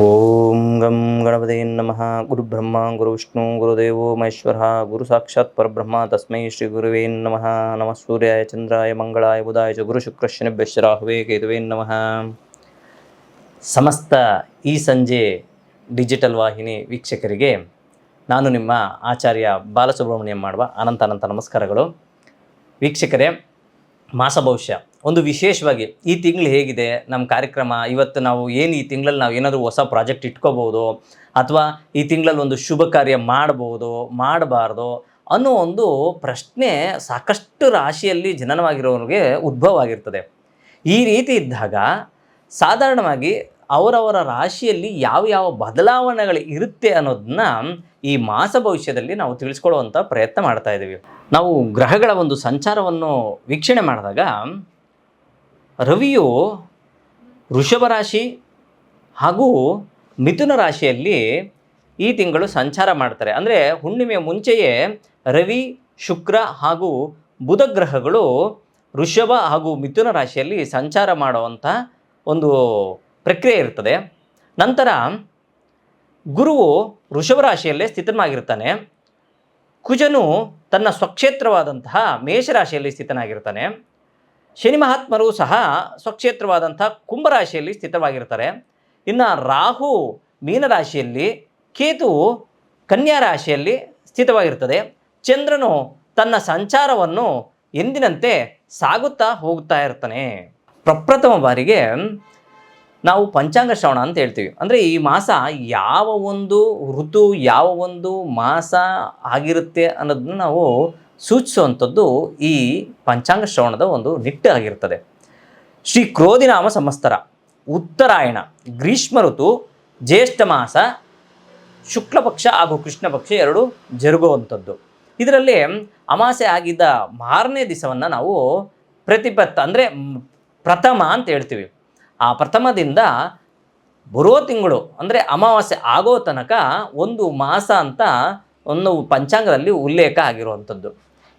ಓಂ ಗಂ ಗಣಪತಿ ನಮಃ. ಗುರು ಬ್ರಹ್ಮ ಗುರು ವಿಷ್ಣು ಗುರುದೇವೋ ಮಹೇಶ್ವರ ಗುರು ಸಾಕ್ಷಾತ್ ಪರಬ್ರಹ್ಮ ತಸ್ಮೈ ಶ್ರೀ ಗುರುವೇ ನಮಃ. ನಮಃ ಸೂರ್ಯಾಯ ಚಂದ್ರಾಯ ಮಂಗಳಾಯ ಬುಧಾಯ ಚ ಗುರು ಶುಕ್ರ ಶನಿಭ್ಯಶ್ಚ ರಾಹುವೇ ಕೇತುವೇ ನಮಃ. ಸಮಸ್ತ ಈ ಸಂಜೆ ಡಿಜಿಟಲ್ ವಾಹಿನಿ ವೀಕ್ಷಕರಿಗೆ ನಾನು ನಿಮ್ಮ ಆಚಾರ್ಯ ಬಾಲಸುಬ್ರಹ್ಮಣ್ಯಂ ಮಾಡುವ ಅನಂತ ನಮಸ್ಕಾರಗಳು. ವೀಕ್ಷಕರೇ, ಮಾಸ ಭವಿಷ್ಯ ಒಂದು ವಿಶೇಷವಾಗಿ ಈ ತಿಂಗಳು ಹೇಗಿದೆ ನಮ್ಮ ಕಾರ್ಯಕ್ರಮ, ಇವತ್ತು ನಾವು ಏನು ಈ ತಿಂಗಳಲ್ಲಿ ನಾವು ಏನಾದರೂ ಹೊಸ ಪ್ರಾಜೆಕ್ಟ್ ಇಟ್ಕೋಬೋದು ಅಥವಾ ಈ ತಿಂಗಳಲ್ಲಿ ಒಂದು ಶುಭ ಕಾರ್ಯ ಮಾಡ್ಬೋದು ಮಾಡಬಾರ್ದು ಅನ್ನೋ ಒಂದು ಪ್ರಶ್ನೆ ಸಾಕಷ್ಟು ರಾಶಿಯಲ್ಲಿ ಜನನವಾಗಿರೋರಿಗೆ ಉದ್ಭವ ಆಗಿರ್ತದೆ. ಈ ರೀತಿ ಇದ್ದಾಗ ಸಾಧಾರಣವಾಗಿ ಅವರವರ ರಾಶಿಯಲ್ಲಿ ಯಾವ ಬದಲಾವಣೆಗಳು ಇರುತ್ತೆ ಅನ್ನೋದನ್ನ ಈ ಮಾಸ ಭವಿಷ್ಯದಲ್ಲಿ ನಾವು ತಿಳಿಸ್ಕೊಳ್ಳುವಂಥ ಪ್ರಯತ್ನ ಮಾಡ್ತಾ ಇದ್ದೀವಿ. ನಾವು ಗ್ರಹಗಳ ಒಂದು ಸಂಚಾರವನ್ನು ವೀಕ್ಷಣೆ ಮಾಡಿದಾಗ ರವಿಯು ವೃಷಭ ರಾಶಿ ಹಾಗೂ ಮಿಥುನ ರಾಶಿಯಲ್ಲಿ ಈ ತಿಂಗಳು ಸಂಚಾರ ಮಾಡ್ತಾರೆ. ಅಂದರೆ ಹುಣ್ಣಿಮೆಯ ಮುಂಚೆಯೇ ರವಿ, ಶುಕ್ರ ಹಾಗೂ ಬುಧ ಗ್ರಹಗಳು ವೃಷಭ ಹಾಗೂ ಮಿಥುನ ರಾಶಿಯಲ್ಲಿ ಸಂಚಾರ ಮಾಡುವಂಥ ಒಂದು ಪ್ರಕ್ರಿಯೆ ಇರ್ತದೆ. ನಂತರ ಗುರುವು ವೃಷಭ ರಾಶಿಯಲ್ಲೇ ಸ್ಥಿತನಾಗಿರ್ತಾನೆ. ಕುಜನು ತನ್ನ ಸ್ವಕ್ಷೇತ್ರವಾದಂತಹ ಮೇಷರಾಶಿಯಲ್ಲಿ ಸ್ಥಿತನಾಗಿರ್ತಾನೆ. ಶನಿ ಮಹಾತ್ಮರು ಸಹ ಸ್ವಕ್ಷೇತ್ರವಾದಂಥ ಕುಂಭರಾಶಿಯಲ್ಲಿ ಸ್ಥಿತವಾಗಿರ್ತಾರೆ. ಇನ್ನು ರಾಹು ಮೀನರಾಶಿಯಲ್ಲಿ, ಕೇತು ಕನ್ಯಾ ರಾಶಿಯಲ್ಲಿ ಸ್ಥಿತವಾಗಿರ್ತದೆ. ಚಂದ್ರನು ತನ್ನ ಸಂಚಾರವನ್ನು ಎಂದಿನಂತೆ ಸಾಗುತ್ತಾ ಹೋಗ್ತಾ ಇರ್ತಾನೆ. ಪ್ರಪ್ರಥಮ ಬಾರಿಗೆ ನಾವು ಪಂಚಾಂಗ ಶ್ರವಣ ಅಂತ ಹೇಳ್ತೀವಿ. ಅಂದರೆ ಈ ಮಾಸ ಯಾವ ಒಂದು ಋತು ಯಾವ ಒಂದು ಮಾಸ ಆಗಿರುತ್ತೆ ಅನ್ನೋದನ್ನ ನಾವು ಸೂಚಿಸುವಂಥದ್ದು ಈ ಪಂಚಾಂಗ ಶ್ರವಣದ ಒಂದು ನಿಟ್ಟು ಆಗಿರ್ತದೆ. ಶ್ರೀ ಕ್ರೋಧಿನಾಮ ಸಂವತ್ಸರ, ಉತ್ತರಾಯಣ, ಗ್ರೀಷ್ಮ ಋತು, ಜ್ಯೇಷ್ಠ ಮಾಸ, ಶುಕ್ಲ ಪಕ್ಷ ಹಾಗೂ ಕೃಷ್ಣ ಪಕ್ಷ ಎರಡು ಜರುಗುವಂಥದ್ದು. ಇದರಲ್ಲಿ ಅಮಾಸೆ ಆಗಿದ್ದ ಮಾರನೇ ದಿವಸವನ್ನು ನಾವು ಪ್ರತಿಪತ್ತ ಅಂದರೆ ಪ್ರಥಮ ಅಂತ ಹೇಳ್ತೀವಿ. ಆ ಪ್ರಥಮದಿಂದ ಬರೋ ತಿಂಗಳು ಅಂದರೆ ಅಮಾವಾಸ್ಯೆ ಆಗೋ ತನಕ ಒಂದು ಮಾಸ ಅಂತ ಒಂದು ಪಂಚಾಂಗದಲ್ಲಿ ಉಲ್ಲೇಖ ಆಗಿರುವಂಥದ್ದು.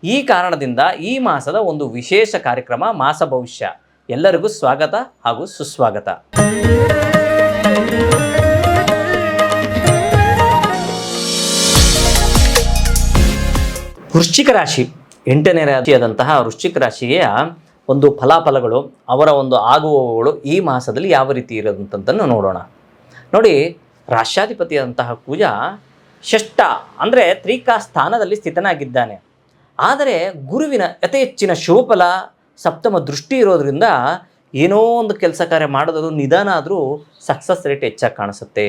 ಈ ಕಾರಣದಿಂದ ಈ ಮಾಸದ ಒಂದು ವಿಶೇಷ ಕಾರ್ಯಕ್ರಮ ಮಾಸ ಭವಿಷ್ಯ. ಎಲ್ಲರಿಗೂ ಸ್ವಾಗತ ಹಾಗೂ ಸುಸ್ವಾಗತ. ವೃಶ್ಚಿಕ ರಾಶಿ, 8ನೇ ರಾಶಿಯಾದಂತಹ ವೃಶ್ಚಿಕ ರಾಶಿಯ ಒಂದು ಫಲಾಫಲಗಳು, ಅವರ ಒಂದು ಆಗುವವುಗಳು ಈ ಮಾಸದಲ್ಲಿ ಯಾವ ರೀತಿ ಇರೋದಂತಂತನ್ನು ನೋಡೋಣ. ನೋಡಿ, ರಾಶ್ಯಾಧಿಪತಿಯಾದಂತಹ ಕುಜ ಷಷ್ಠ ಅಂದರೆ ತ್ರಿಕಾ ಸ್ಥಾನದಲ್ಲಿ ಸ್ಥಿತನಾಗಿದ್ದಾನೆ. ಆದರೆ ಗುರುವಿನ ಅತಿ ಹೆಚ್ಚಿನ ಶುಭಫಲ ಸಪ್ತಮ ದೃಷ್ಟಿ ಇರೋದ್ರಿಂದ ಏನೋ ಒಂದು ಕೆಲಸ ಕಾರ್ಯ ಮಾಡೋದು ನಿಧಾನ ಆದರೂ ಸಕ್ಸಸ್ ರೇಟ್ ಹೆಚ್ಚಾಗಿ ಕಾಣಿಸುತ್ತೆ.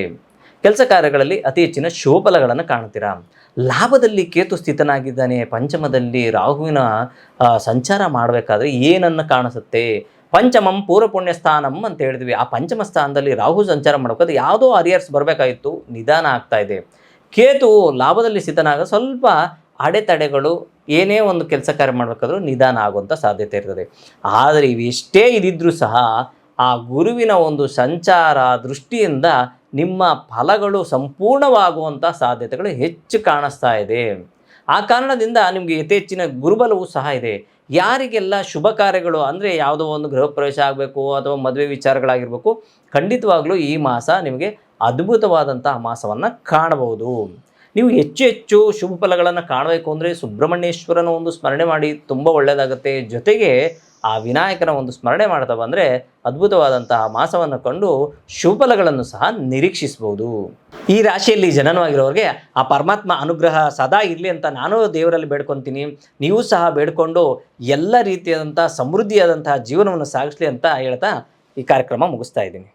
ಕೆಲಸ ಕಾರ್ಯಗಳಲ್ಲಿ ಅತಿ ಹೆಚ್ಚಿನ ಶುಭಫಲಗಳನ್ನು ಕಾಣ್ತೀರಾ. ಲಾಭದಲ್ಲಿ ಕೇತು ಸ್ಥಿತನಾಗಿದ್ದಾನೆ. ಪಂಚಮದಲ್ಲಿ ರಾಹುವಿನ ಸಂಚಾರ ಮಾಡಬೇಕಾದ್ರೆ ಏನನ್ನು ಕಾಣಿಸುತ್ತೆ? ಪಂಚಮಂ ಪೂರ್ವ ಪುಣ್ಯ ಸ್ಥಾನಂ ಅಂತ ಹೇಳಿದ್ವಿ. ಆ ಪಂಚಮ ಸ್ಥಾನದಲ್ಲಿ ರಾಹು ಸಂಚಾರ ಮಾಡಬೇಕಾದ್ರೆ ಯಾವುದೋ ಅರಿಯರ್ಸ್ ಬರಬೇಕಾಗಿತ್ತು, ನಿಧಾನ ಆಗ್ತಾ ಇದೆ. ಕೇತು ಲಾಭದಲ್ಲಿ ಸ್ಥಿತನಾಗ ಸ್ವಲ್ಪ ಅಡೆತಡೆಗಳು, ಏನೇ ಒಂದು ಕೆಲಸ ಕಾರ್ಯ ಮಾಡಬೇಕಾದ್ರೂ ನಿಧಾನ ಆಗುವಂಥ ಸಾಧ್ಯತೆ ಇರ್ತದೆ. ಆದರೆ ಇವೆಷ್ಟೇ ಇದಿದ್ರೂ ಸಹ ಆ ಗುರುವಿನ ಒಂದು ಸಂಚಾರ ದೃಷ್ಟಿಯಿಂದ ನಿಮ್ಮ ಫಲಗಳು ಸಂಪೂರ್ಣವಾಗುವಂಥ ಸಾಧ್ಯತೆಗಳು ಹೆಚ್ಚು ಕಾಣಿಸ್ತಾ ಇದೆ. ಆ ಕಾರಣದಿಂದ ನಿಮಗೆ ಯಥೇಚ್ಛಿನ ಗುರುಬಲವೂ ಸಹ ಇದೆ. ಯಾರಿಗೆಲ್ಲ ಶುಭ ಕಾರ್ಯಗಳು ಅಂದರೆ ಯಾವುದೋ ಒಂದು ಗೃಹ ಪ್ರವೇಶ ಆಗಬೇಕು ಅಥವಾ ಮದುವೆ ವಿಚಾರಗಳಾಗಿರಬೇಕು, ಖಂಡಿತವಾಗ್ಲೂ ಈ ಮಾಸ ನಿಮಗೆ ಅದ್ಭುತವಾದಂತಹ ಮಾಸವನ್ನು ಕಾಣಬಹುದು. ನೀವು ಹೆಚ್ಚು ಶುಭ ಫಲಗಳನ್ನು ಕಾಣಬೇಕು ಅಂದರೆ ಸುಬ್ರಹ್ಮಣ್ಯೇಶ್ವರನ ಒಂದು ಸ್ಮರಣೆ ಮಾಡಿ ತುಂಬ ಒಳ್ಳೆಯದಾಗುತ್ತೆ. ಜೊತೆಗೆ ಆ ವಿನಾಯಕನ ಒಂದು ಸ್ಮರಣೆ ಮಾಡ್ತಾ ಬಂದರೆ ಅದ್ಭುತವಾದಂತಹ ಮಾಸವನ್ನು ಕಂಡು ಶುಭಫಲಗಳನ್ನು ಸಹ ನಿರೀಕ್ಷಿಸ್ಬೋದು. ಈ ರಾಶಿಯಲ್ಲಿ ಜನನವಾಗಿರೋರಿಗೆ ಆ ಪರಮಾತ್ಮ ಅನುಗ್ರಹ ಸದಾ ಇರಲಿ ಅಂತ ನಾನು ದೇವರಲ್ಲಿ ಬೇಡ್ಕೊತೀನಿ. ನೀವು ಸಹ ಬೇಡ್ಕೊಂಡು ಎಲ್ಲ ರೀತಿಯಾದಂಥ ಸಮೃದ್ಧಿಯಾದಂತಹ ಜೀವನವನ್ನು ಸಾಗಿಸಲಿ ಅಂತ ಹೇಳ್ತಾ ಈ ಕಾರ್ಯಕ್ರಮ ಮುಗಿಸ್ತಾ ಇದ್ದೀನಿ.